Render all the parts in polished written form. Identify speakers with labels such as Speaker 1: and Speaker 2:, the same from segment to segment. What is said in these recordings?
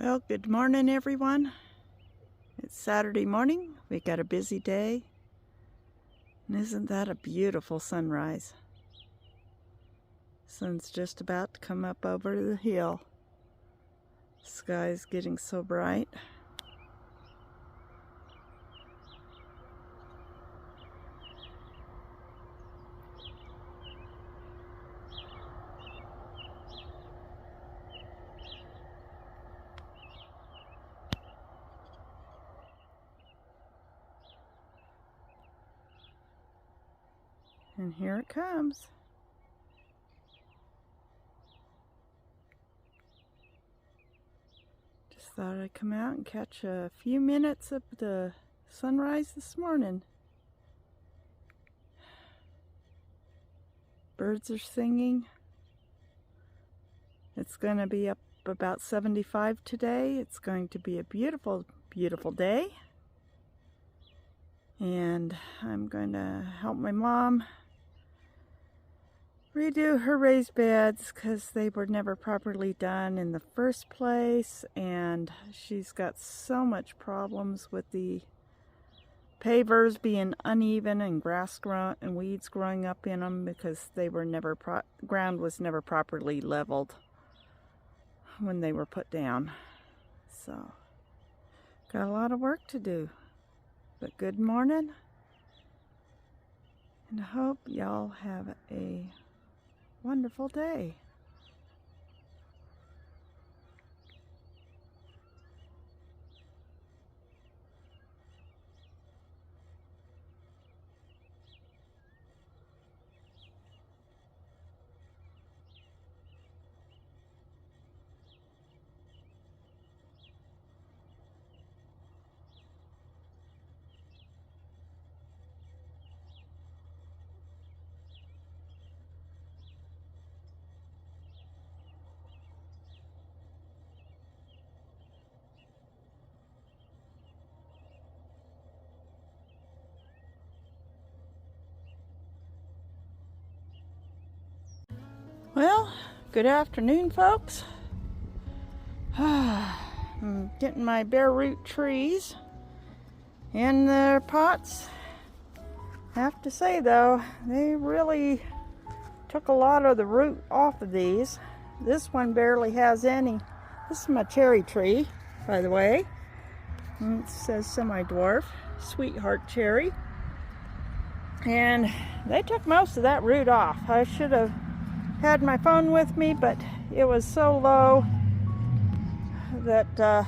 Speaker 1: Well, good morning, everyone. It's Saturday morning. We got a busy day. And isn't that a beautiful sunrise? Sun's just about to come up over the hill. Sky's getting so bright. And here it comes. Just thought I'd come out and catch a few minutes of the sunrise this morning. Birds are singing. It's going to be up about 75 today. It's going to be a beautiful, beautiful day. And I'm going to help my mom redo her raised beds because they were never properly done in the first place, and she's got so much problems with the pavers being uneven and grass and weeds growing up in them because they were never ground was never properly leveled when they were put down. So got a lot of work to do, but good morning, and I hope y'all have a wonderful day. Well, good afternoon, folks. I'm getting my Bareroot trees in their pots. I have to say though, they really took a lot of the root off of these. This one barely has any. This is my cherry tree, by the way. And it says semi-dwarf, sweetheart cherry. And they took most of that root off. I should have had my phone with me, but it was so low that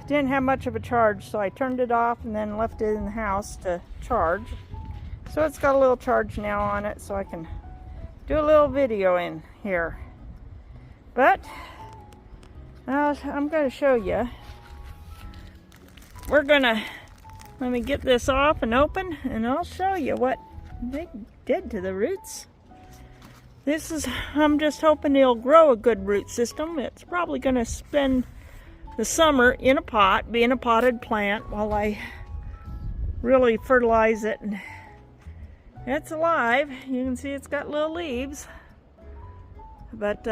Speaker 1: didn't have much of a charge, so I turned it off and then left it in the house to charge. So it's got a little charge now on it, so I can do a little video in here. But I'm going to show you. Let me get this off and open, and I'll show you what they did to the roots. I'm just hoping it'll grow a good root system. It's probably going to spend the summer in a pot, being a potted plant, while I really fertilize it. And it's alive. You can see it's got little leaves. But,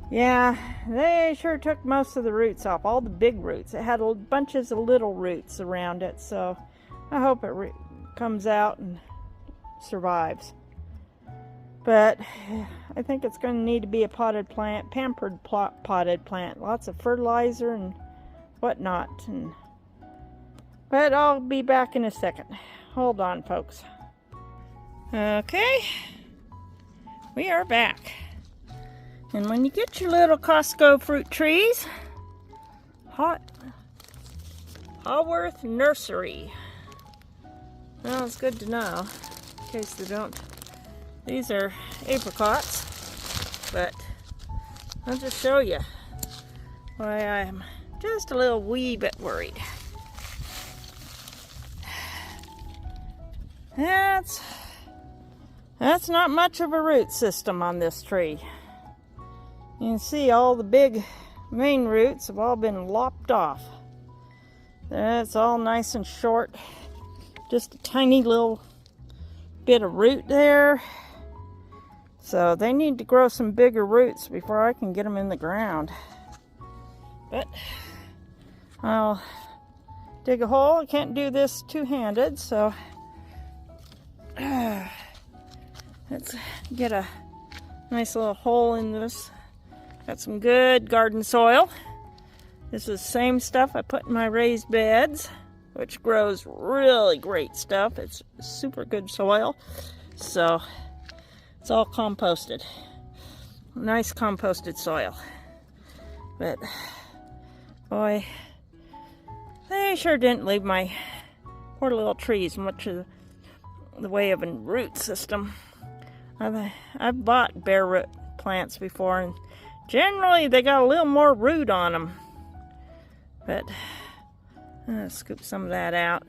Speaker 1: yeah, they sure took most of the roots off, all the big roots. It had bunches of little roots around it, so I hope it comes out and survives. But I think it's going to need to be a potted plant, pampered potted plant. Lots of fertilizer and whatnot. But I'll be back in a second. Hold on, folks. Okay, we are back. And when you get your little Costco fruit trees, Haworth Nursery. Well, it's good to know, in case they don't. These are apricots, but I'll just show you why I'm just a little wee bit worried. That's not much of a root system on this tree. You can see all the big main roots have all been lopped off. That's all nice and short. Just a tiny little bit of root there. So they need to grow some bigger roots before I can get them in the ground. But I'll dig a hole. I can't do this two-handed, so let's get a nice little hole in this. Got some good garden soil. This is the same stuff I put in my raised beds, which grows really great stuff. It's super good soil. So it's all composted. Nice composted soil. But boy, they sure didn't leave my poor little trees much of the way of a root system. I've bought Bareroot plants before, and generally they got a little more root on them. But scoop some of that out.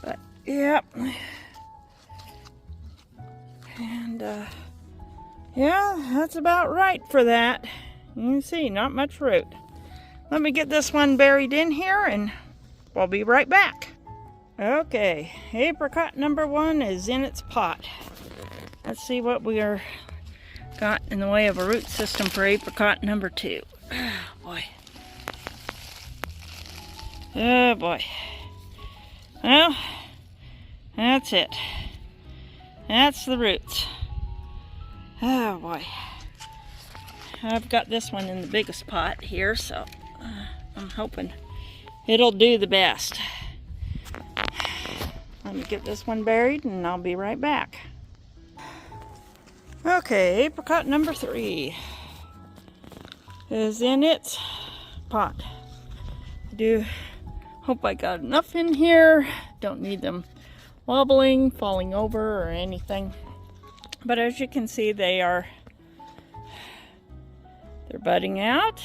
Speaker 1: But yep. And yeah, that's about right for that. You can see, not much root. Let me get this one buried in here and we'll be right back. Okay, apricot number 1 is in its pot. Let's see what we got in the way of a root system for apricot number 2. Oh boy. Oh boy. Well, that's it. That's the roots. Oh boy. I've got this one in the biggest pot here, so I'm hoping it'll do the best. Let me get this one buried and I'll be right back. Okay, apricot number 3 is in its pot. I do hope I got enough in here. Don't need them wobbling, falling over, or anything. But as you can see, they're budding out.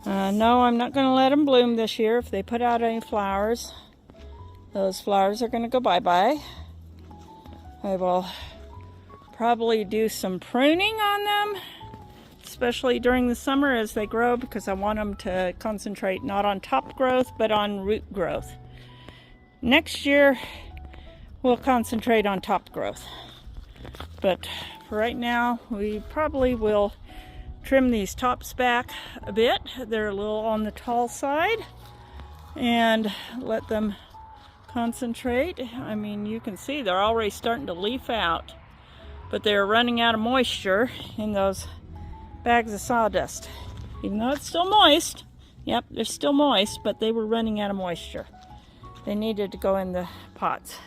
Speaker 1: No, I'm not going to let them bloom this year. If they put out any flowers, those flowers are going to go bye-bye. I will probably do some pruning on them, especially during the summer as they grow, because I want them to concentrate not on top growth, but on root growth. Next year, we'll concentrate on top growth. But for right now, we probably will trim these tops back a bit. They're a little on the tall side, and let them concentrate. I mean, you can see they're already starting to leaf out, but they're running out of moisture in those bags of sawdust. Even though it's still moist, yep, they're still moist, but they were running out of moisture. They needed to go in the pots.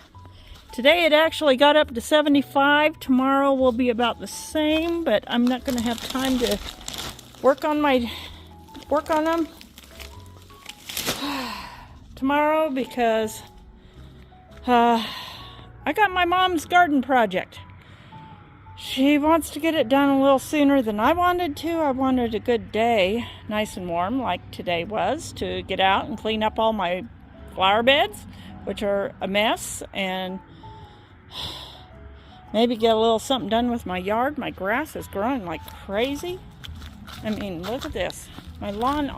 Speaker 1: Today it actually got up to 75. Tomorrow will be about the same, but I'm not going to have time to work on them tomorrow because I got my mom's garden project. She wants to get it done a little sooner than I wanted to. I wanted a good day, nice and warm like today was, to get out and clean up all my flower beds, which are a mess, and maybe get a little something done with my yard. My grass is growing like crazy. I mean, look at this. My lawn,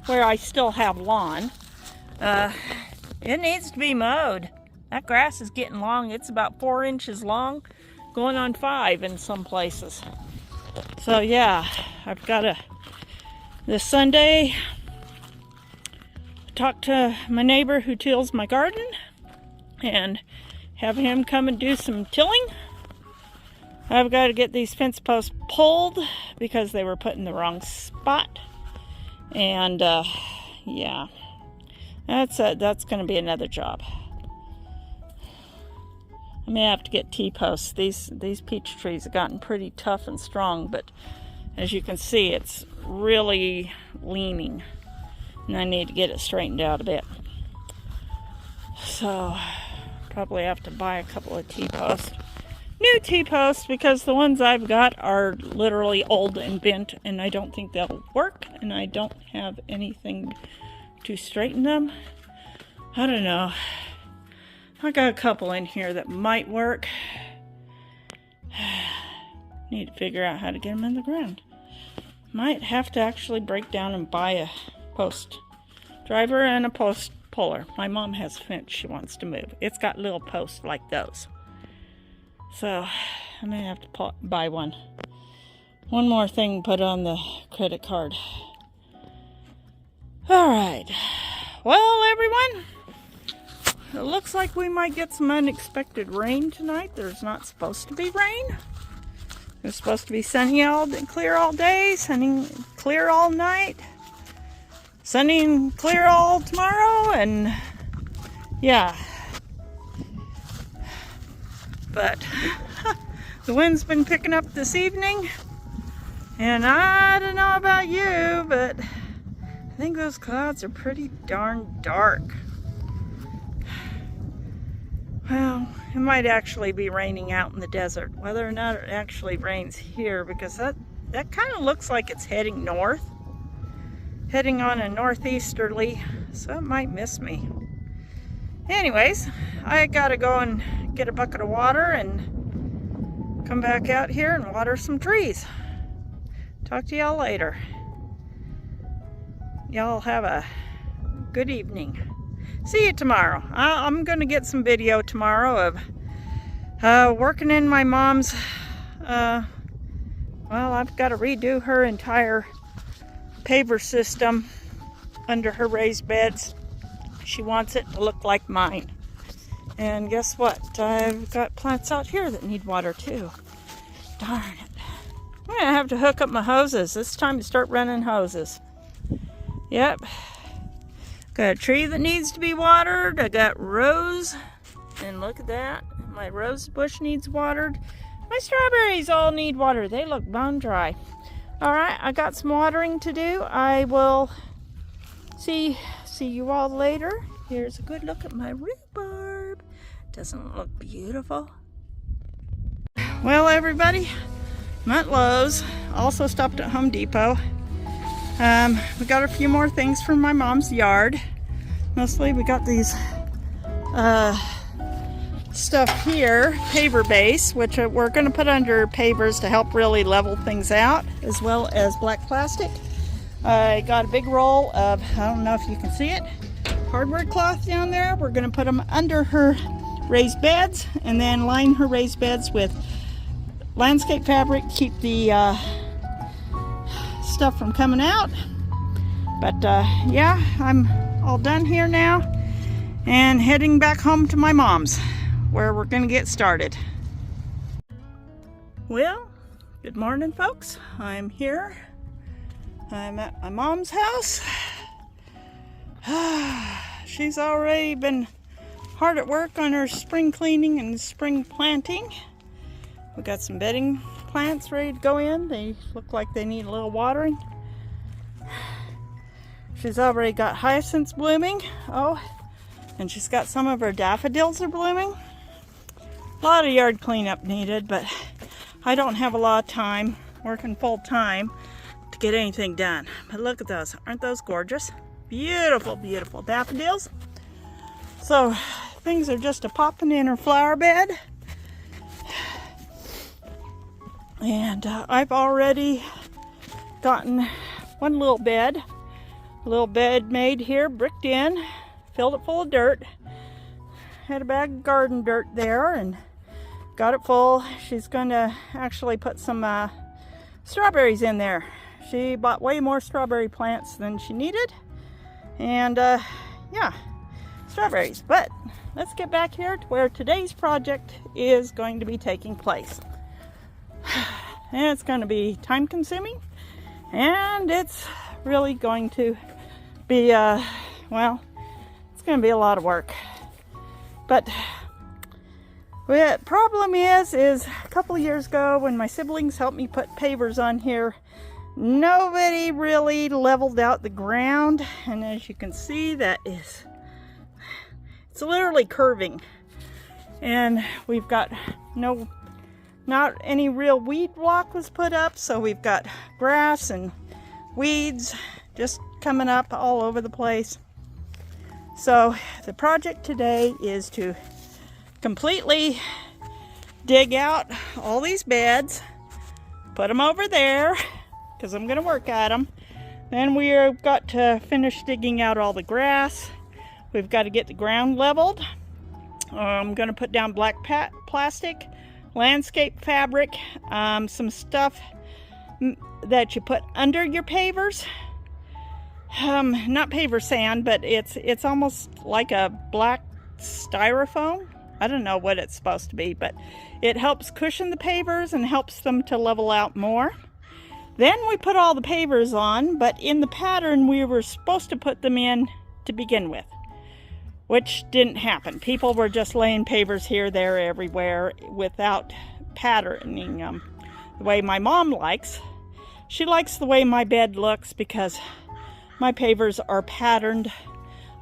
Speaker 1: where I still have lawn, it needs to be mowed. That grass is getting long. It's about 4 inches long, going on 5 in some places. So yeah, I've got this Sunday talk to my neighbor who tills my garden and have him come and do some tilling. I've got to get these fence posts pulled because they were put in the wrong spot. And yeah, that's going to be another job. I may have to get T-posts. These peach trees have gotten pretty tough and strong, but as you can see, it's really leaning, and I need to get it straightened out a bit. So probably have to buy a couple of T-posts. New T-posts, because the ones I've got are literally old and bent, and I don't think they'll work, and I don't have anything to straighten them. I don't know. I got a couple in here that might work. Need to figure out how to get them in the ground. Might have to actually break down and buy a post driver and a post puller. My mom has a fence she wants to move. It's got little posts like those. So I may have to buy one. One more thing to put on the credit card. All right. Well, everyone, it looks like we might get some unexpected rain tonight. There's not supposed to be rain. It's supposed to be sunny and clear all day, sunny and clear all night, sunny and clear all tomorrow, and yeah. But the wind's been picking up this evening, and I don't know about you, but I think those clouds are pretty darn dark. Well, it might actually be raining out in the desert. Whether or not it actually rains here, because that kind of looks like it's heading north. Heading on a northeasterly, so it might miss me. Anyways, I gotta go and get a bucket of water and come back out here and water some trees. Talk to y'all later. Y'all have a good evening. See you tomorrow. I'm going to get some video tomorrow of working in my mom's, well, I've got to redo her entire paver system under her raised beds. She wants it to look like mine. And guess what? I've got plants out here that need water too. Darn it. I'm going to have to hook up my hoses. It's time to start running hoses. Yep. Got a tree that needs to be watered. I got rose. And look at that. My rose bush needs watered. My strawberries all need water. They look bone dry. Alright, I got some watering to do. I will see you all later. Here's a good look at my rhubarb. Doesn't it look beautiful? Well, everybody, I'm at Lowe's. Also stopped at Home Depot. We got a few more things from my mom's yard. Mostly we got these stuff here, paver base, which we're going to put under pavers to help really level things out, as well as black plastic. I got a big roll of, I don't know if you can see it, hardwood cloth down there. We're going to put them under her raised beds and then line her raised beds with landscape fabric, keep the stuff from coming out. But yeah, I'm all done here now and heading back home to my mom's, where we're gonna get started. Well, good morning, folks. I'm here. I'm at my mom's house. She's already been hard at work on her spring cleaning and spring planting. We got some bedding plants ready to go in. They look like they need a little watering. She's already got hyacinths blooming. Oh, and she's got some of her daffodils are blooming. A lot of yard cleanup needed, but I don't have a lot of time, working full time, to get anything done. But look at those. Aren't those gorgeous? Beautiful, beautiful daffodils. So things are just a-popping in her flower bed. And I've already gotten one little bed made here, bricked in, filled it full of dirt. Had a bag of garden dirt there and got it full. She's going to actually put some strawberries in there. She bought way more strawberry plants than she needed. And yeah, strawberries. But let's get back here to where today's project is going to be taking place. And it's going to be time consuming, and it's really going to be well, it's going to be a lot of work. But the problem is a couple of years ago when my siblings helped me put pavers on here, nobody really leveled out the ground, and as you can see, it's literally curving, and we've got not any real weed block was put up, so we've got grass and weeds just coming up all over the place. So the project today is to completely dig out all these beds, put them over there, because I'm going to work at them. Then we've got to finish digging out all the grass. We've got to get the ground leveled. I'm going to put down black plastic, landscape fabric, some stuff that you put under your pavers. Not paver sand, but it's almost like a black styrofoam. I don't know what it's supposed to be, but it helps cushion the pavers and helps them to level out more. Then we put all the pavers on, but in the pattern we were supposed to put them in to begin with, which didn't happen. People were just laying pavers here, there, everywhere without patterning them the way my mom likes. She likes the way my bed looks because my pavers are patterned.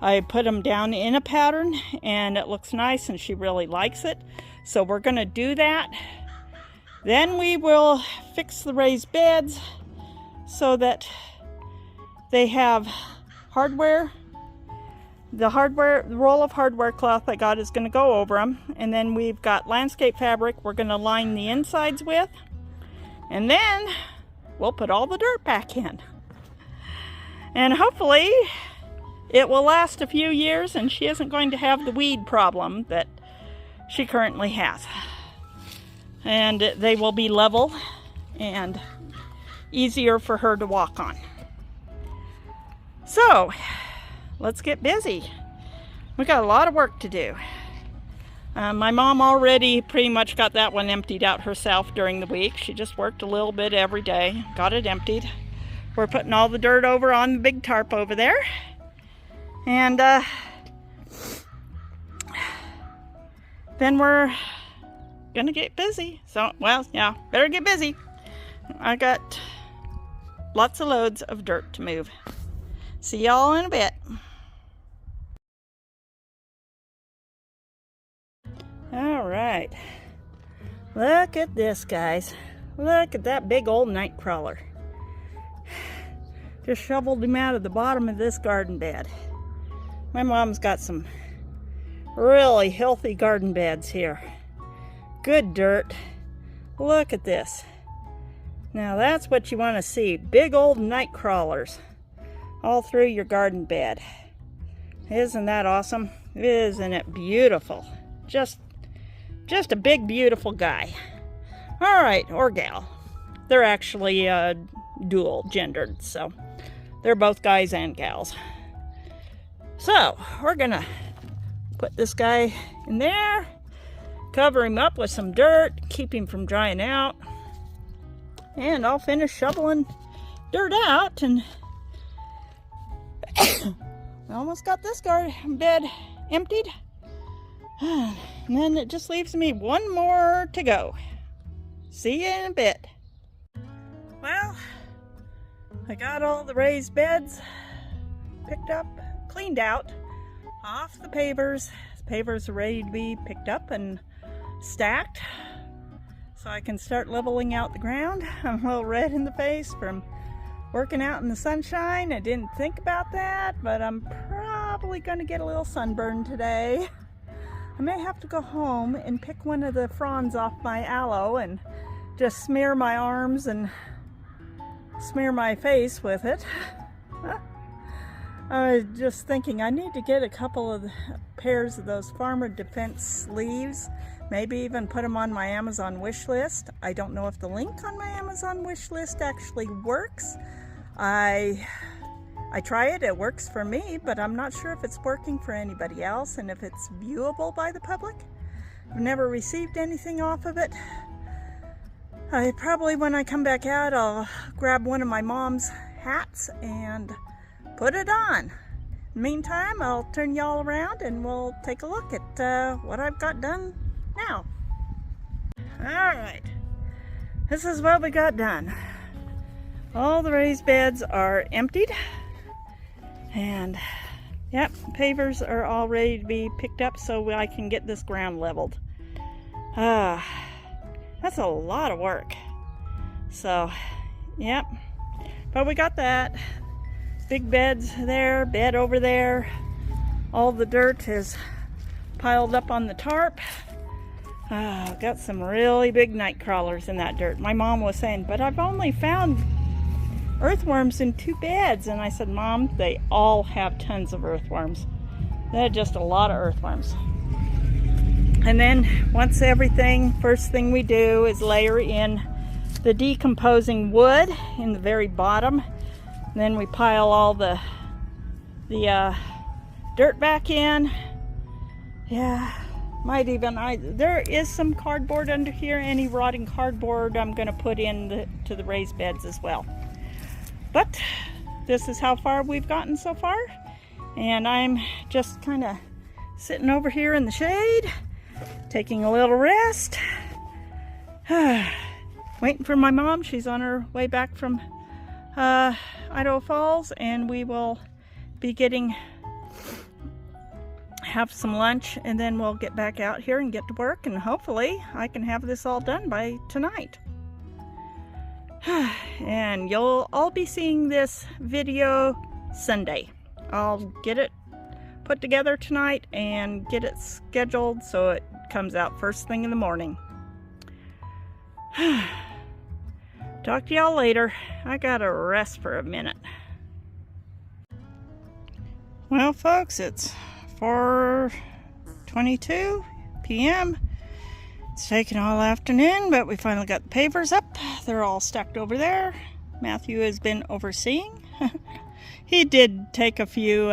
Speaker 1: I put them down in a pattern and it looks nice and she really likes it. So we're going to do that. Then we will fix the raised beds so that they have hardware. The roll of hardware cloth I got is going to go over them. And then we've got landscape fabric we're going to line the insides with. And then we'll put all the dirt back in. And hopefully it will last a few years and she isn't going to have the weed problem that she currently has. And they will be level and easier for her to walk on. So, let's get busy. We got a lot of work to do. My mom already pretty much got that one emptied out herself during the week. She just worked a little bit every day, got it emptied. We're putting all the dirt over on the big tarp over there. And then we're gonna get busy. So, well, yeah, better get busy. I got lots of loads of dirt to move. See y'all in a bit. All right. Look at this, guys. Look at that big old night crawler. Just shoveled him out of the bottom of this garden bed. My mom's got some really healthy garden beds here. Good dirt. Look at this. Now that's what you want to see. Big old night crawlers all through your garden bed. Isn't that awesome? Isn't it beautiful? Just a big beautiful guy. All right, or gal. They're actually dual gendered, so they're both guys and gals. So we're gonna put this guy in there, cover him up with some dirt, keep him from drying out, and I'll finish shoveling dirt out. And I almost got this garden bed emptied, and then it just leaves me one more to go. See you in a bit. Well, I got all the raised beds picked up, cleaned out, off the pavers. The pavers are ready to be picked up and stacked so I can start leveling out the ground. I'm a little red in the face from working out in the sunshine. I didn't think about that, but I'm probably going to get a little sunburn today. I may have to go home and pick one of the fronds off my aloe and just smear my arms and smear my face with it. I was just thinking I need to get a couple of pairs of those Farmer Defense sleeves, maybe even put them on my Amazon wish list. I don't know if the link on my Amazon wish list actually works. I try it, it works for me, but I'm not sure if it's working for anybody else and if it's viewable by the public. I've never received anything off of it. I probably, when I come back out, I'll grab one of my mom's hats and put it on. Meantime, I'll turn y'all around and we'll take a look at what I've got done now. Alright, this is what we got done. All the raised beds are emptied, and yep, pavers are all ready to be picked up so I can get this ground leveled. That's a lot of work. So, yep, but we got that. Big beds there, bed over there. All the dirt is piled up on the tarp. Got some really big night crawlers in that dirt. My mom was saying, but I've only found earthworms in 2 beds. And I said, Mom, they all have tons of earthworms. They're just a lot of earthworms. And then once everything, first thing we do is layer in the decomposing wood in the very bottom. And then we pile all the dirt back in. Yeah, might even, there is some cardboard under here. Any rotting cardboard I'm gonna put in to the raised beds as well. But this is how far we've gotten so far. And I'm just kind of sitting over here in the shade, taking a little rest. Waiting for my mom. She's on her way back from Idaho Falls, and we will be have some lunch, and then we'll get back out here and get to work, and hopefully I can have this all done by tonight. And you'll all be seeing this video Sunday. I'll get it put together tonight and get it scheduled so it comes out first thing in the morning. Talk to y'all later. I gotta rest for a minute. Well, folks, it's 4:22 p.m. It's taken all afternoon, but we finally got the pavers up. They're all stacked over there. Matthew has been overseeing. He did take a few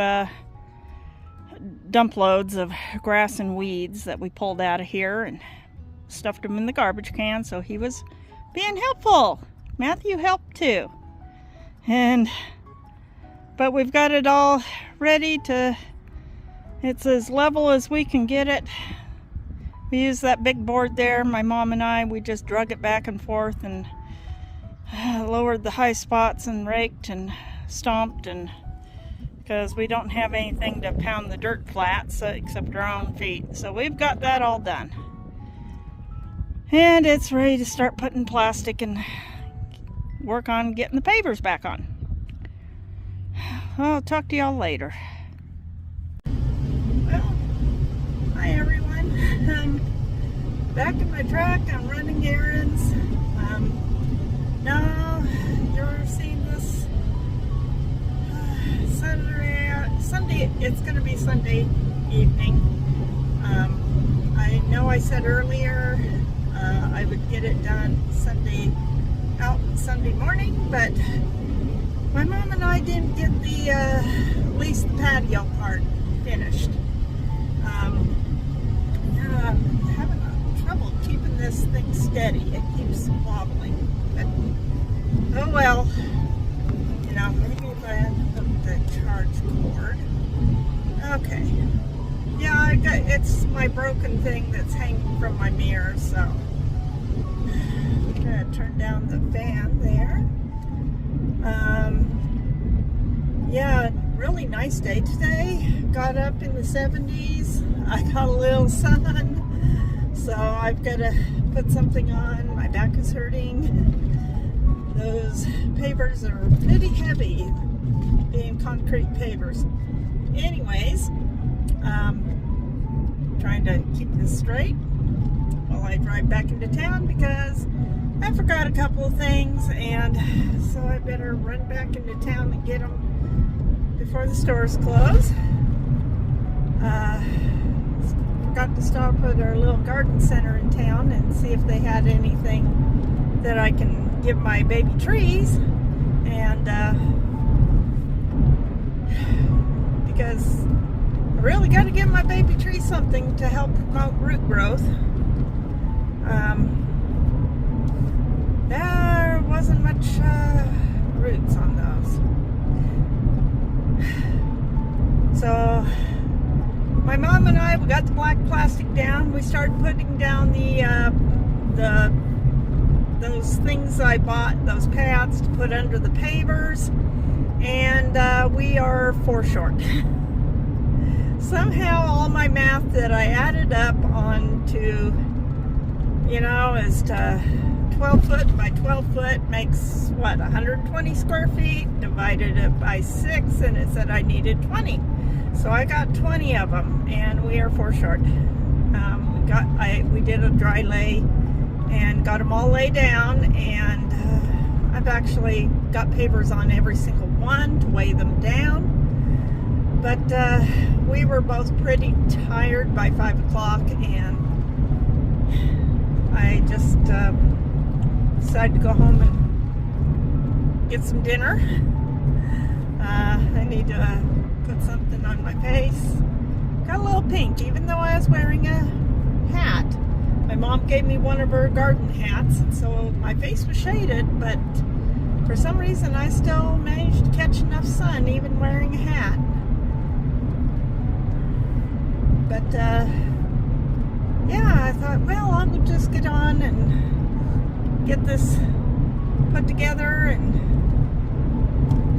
Speaker 1: dump loads of grass and weeds that we pulled out of here and stuffed them in the garbage can, so he was being helpful. Matthew helped too. But we've got it all ready to, it's as level as we can get it. We used that big board there, my mom and I, we just drug it back and forth and lowered the high spots and raked and stomped, and because we don't have anything to pound the dirt flat except our own feet. So we've got that all done. And it's ready to start putting plastic and work on getting the pavers back on. I'll talk to y'all later. Well, hi everyone. Back in my truck, I'm running errands. Now you're seeing this Sunday, it's going to be Sunday evening. I know I said earlier I would get it done out Sunday morning, but my mom and I didn't get at least the patio part finished. Yeah, I'm having trouble keeping this thing steady. It keeps wobbling. But, oh well. You know, maybe if I had to hook the charge cord. Okay. Yeah, it's my broken thing that's hanging from my mirror, so I'm gonna turn down the fan there. Yeah, really nice day today. Got up in the 70s. I got a little sun, so I've got to put something on. My back is hurting. Those pavers are pretty heavy, being concrete pavers. Anyways, trying to keep this straight while I drive back into town because I forgot a couple of things, and so I better run back into town and get them before the stores close. Forgot to stop at our little garden center in town and see if they had anything that I can give my baby trees, and because I really got to give my baby trees something to help promote root growth. There wasn't much roots on those. So my mom and I, we got the black plastic down. We started putting down those things I bought, those pads to put under the pavers, and we are 4 short. Somehow all my math that I added up onto, is to 12 foot by 12 foot makes, what, 120 square feet, divided it by 6, and it said I needed 20. So I got 20 of them, and we are 4 short. We did a dry lay and got them all laid down, and I've actually got pavers on every single one to weigh them down. But we were both pretty tired by 5 o'clock, and I just decided to go home and get some dinner. I need to put something on my face. Got a little pink, even though I was wearing a hat. My mom gave me one of her garden hats, and so my face was shaded, but for some reason I still managed to catch enough sun even wearing a hat. But yeah, I thought, well, I'll just get on and get this put together, and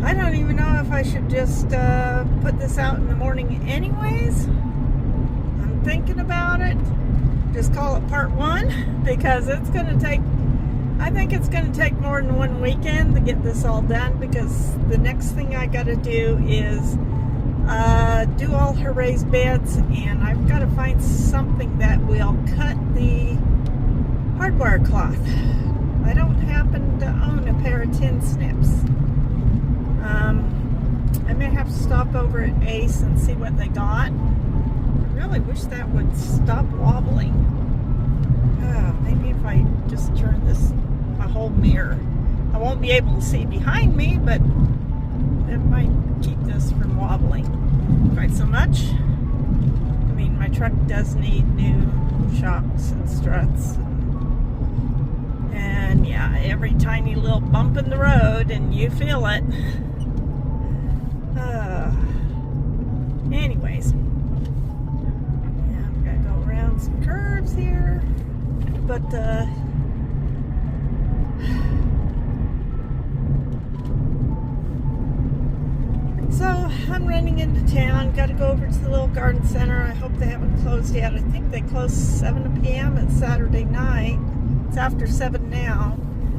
Speaker 1: I don't even know if I should just put this out in the morning anyways. I'm thinking about it. Just call it part 1, because it's going to take, I think it's going to take more than one weekend to get this all done, because the next thing I got to do is do all her raised beds, and I've got to find something that will cut the hardwire cloth. I don't happen to own a pair of tin snips. I may have to stop over at Ace and see what they got. I really wish that would stop wobbling. Maybe if I just turn my whole mirror. I won't be able to see behind me, but it might keep this from wobbling quite so much. I mean, my truck does need new shocks and struts. And yeah, every tiny little bump in the road and you feel it. Anyways, yeah, I've got to go around some curves here, but so I'm running into town. Got to go over to the little garden center. I hope they haven't closed yet. I think they close 7 p.m. It's Saturday night. It's after 7 now,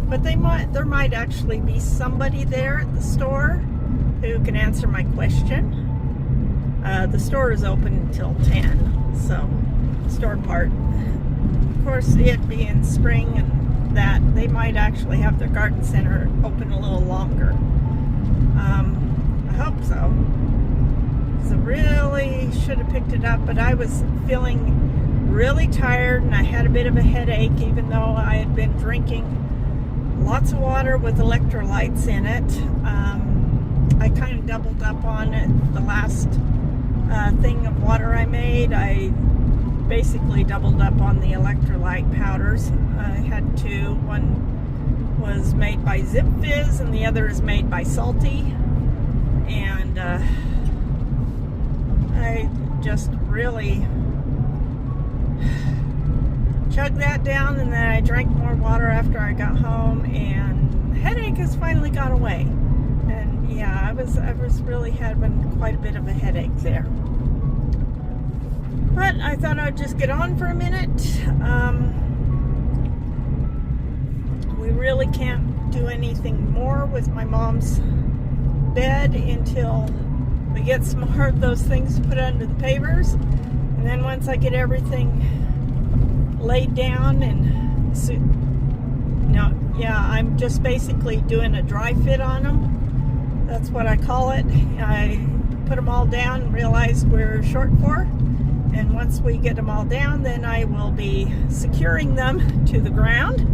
Speaker 1: but there might actually be somebody there at the store who can answer my question. The store is open until 10, so store part. Of course, it being spring and that, they might actually have their garden center open a little longer. I hope so. So really should have picked it up, but I was feeling really tired and I had a bit of a headache, even though I had been drinking lots of water with electrolytes in it. I kind of doubled up on it. The last thing of water I made, I basically doubled up on the electrolyte powders. I had 2. One was made by Zip Fizz and the other is made by Salty. And I just really chugged that down, and then I drank more water after I got home, and the headache has finally gone away. And yeah, I was really having quite a bit of a headache there. But I thought I'd just get on for a minute. We really can't do anything more with my mom's bed until we get some more of those things to put under the pavers. And then once I get everything laid down and I'm just basically doing a dry fit on them. That's what I call it. I put them all down and realize we're short for. And once we get them all down, then I will be securing them to the ground.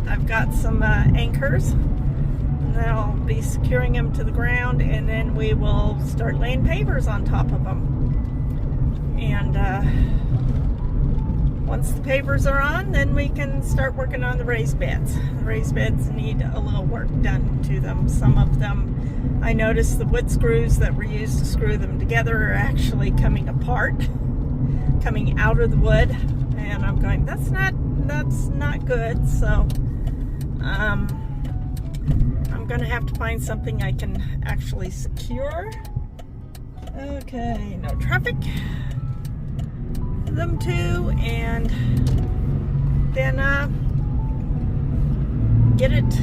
Speaker 1: I've got some anchors, and then I'll be securing them to the ground, and then we will start laying pavers on top of them. And once the pavers are on, then we can start working on the raised beds. The raised beds need a little work done to them. Some of them, I noticed the wood screws that were used to screw them together are actually coming apart, coming out of the wood, and I'm going, that's not good. So I'm gonna have to find something I can actually secure. Okay, no traffic. Them to, and then get it.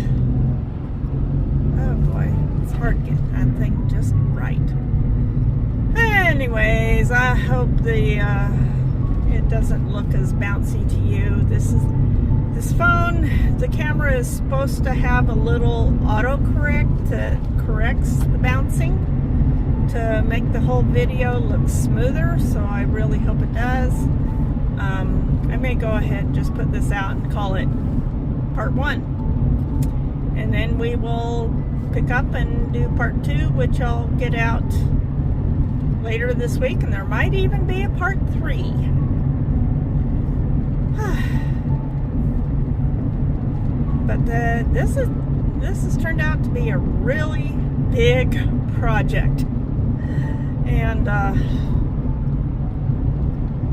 Speaker 1: Oh boy, it's hard to get that thing just right. Anyways, I hope it doesn't look as bouncy to you. This phone, the camera is supposed to have a little autocorrect that corrects the bouncing to make the whole video look smoother, so I really hope it does. I may go ahead and just put this out and call it part 1. And then we will pick up and do part 2, which I'll get out later this week, and there might even be a part 3. But this has turned out to be a really big project, and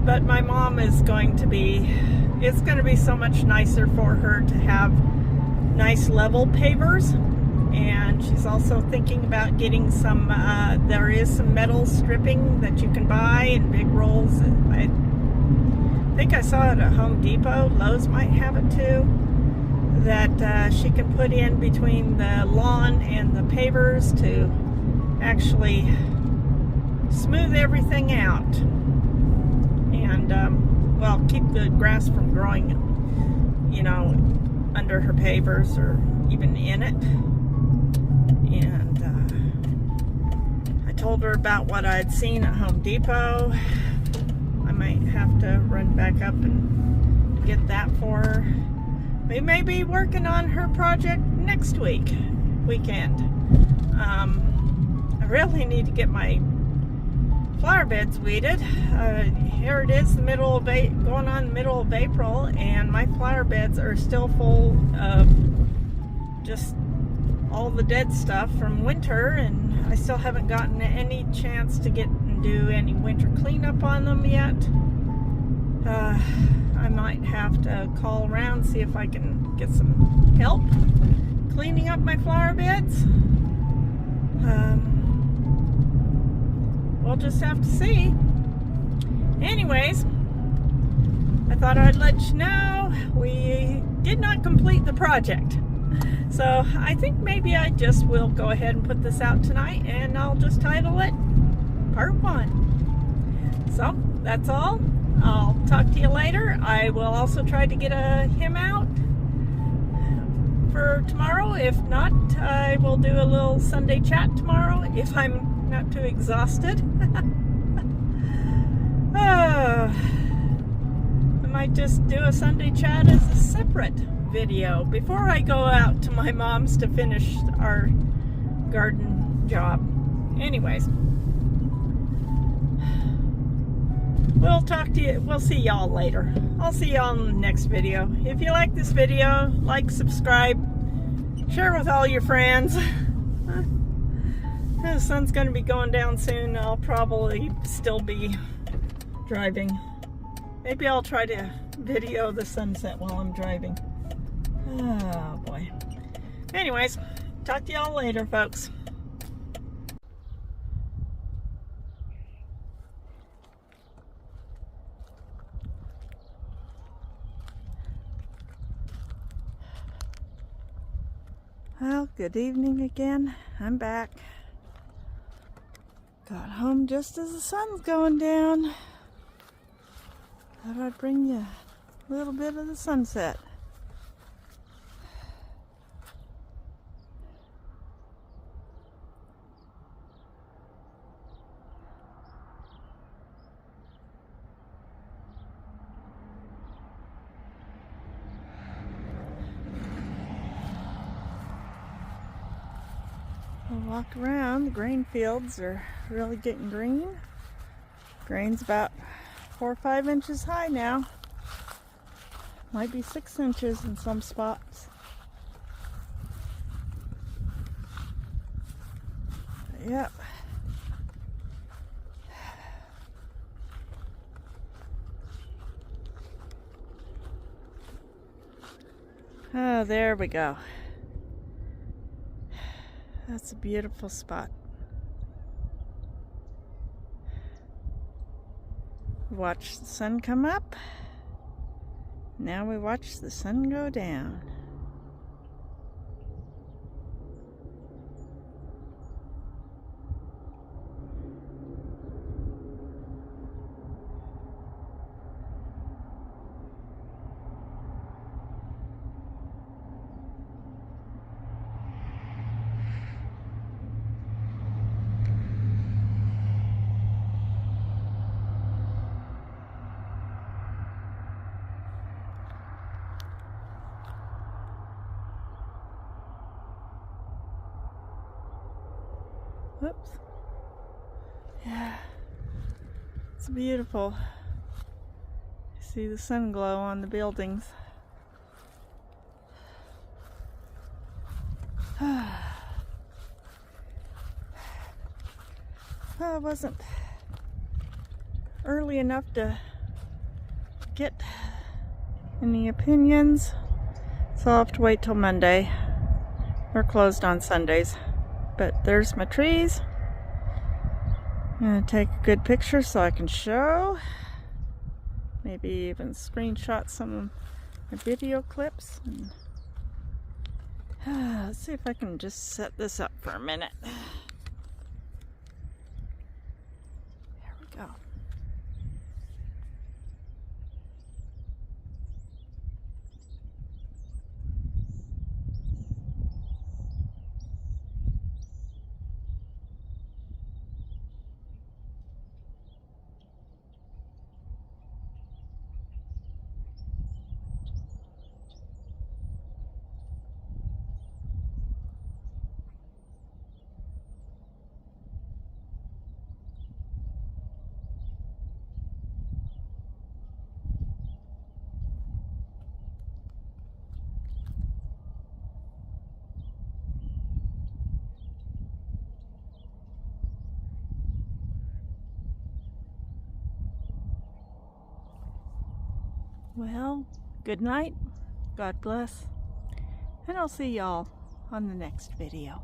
Speaker 1: but my mom is going to be, it's going to be so much nicer for her to have nice level pavers. And she's also thinking about getting some, there is some metal stripping that you can buy in big rolls. I think I saw it at Home Depot. Lowe's might have it too, that she can put in between the lawn and the pavers to actually smooth everything out. And, well, keep the grass from growing, you know, under her pavers or even in it. And I told her about what I'd seen at Home Depot. I might have to run back up and get that for her. We may be working on her project next weekend. I really need to get my flower beds weeded. Here it is, going on the middle of April, and my flower beds are still full of just all the dead stuff from winter, and I still haven't gotten any chance to get and do any winter cleanup on them yet. I might have to call around, see if I can get some help cleaning up my flower beds. We'll just have to see. Anyways, I thought I'd let you know we did not complete the project. So I think maybe I just will go ahead and put this out tonight, and I'll just title it Part 1. So that's all. I'll talk to you later. I will also try to get him out for tomorrow. If not, I will do a little Sunday chat tomorrow if I'm not too exhausted. I might just do a Sunday chat as a separate video before I go out to my mom's to finish our garden job. Anyways, we'll talk to you. We'll see y'all later. I'll see y'all in the next video. If you like this video, like, subscribe, share with all your friends. The sun's going to be going down soon. I'll probably still be driving. Maybe I'll try to video the sunset while I'm driving. Oh boy. Anyways, talk to y'all later, folks. Well, good evening again. I'm back. Got home just as the sun's going down. Thought I'd bring you a little bit of the sunset. I'll walk around. The grain fields are really getting green. Grain's about 4 or 5 inches high now. Might be 6 inches in some spots. Yep. Oh, there we go. That's a beautiful spot. Watch the sun come up. Now we watch the sun go down. Whoops. Yeah. It's beautiful. See the sun glow on the buildings. Well, it wasn't early enough to get any opinions, so I'll have to wait till Monday. We're closed on Sundays. But there's my trees. I'm gonna take a good picture so I can show. Maybe even screenshot some video clips. And, let's see if I can just set this up for a minute. There we go. Well, good night, God bless, and I'll see y'all on the next video.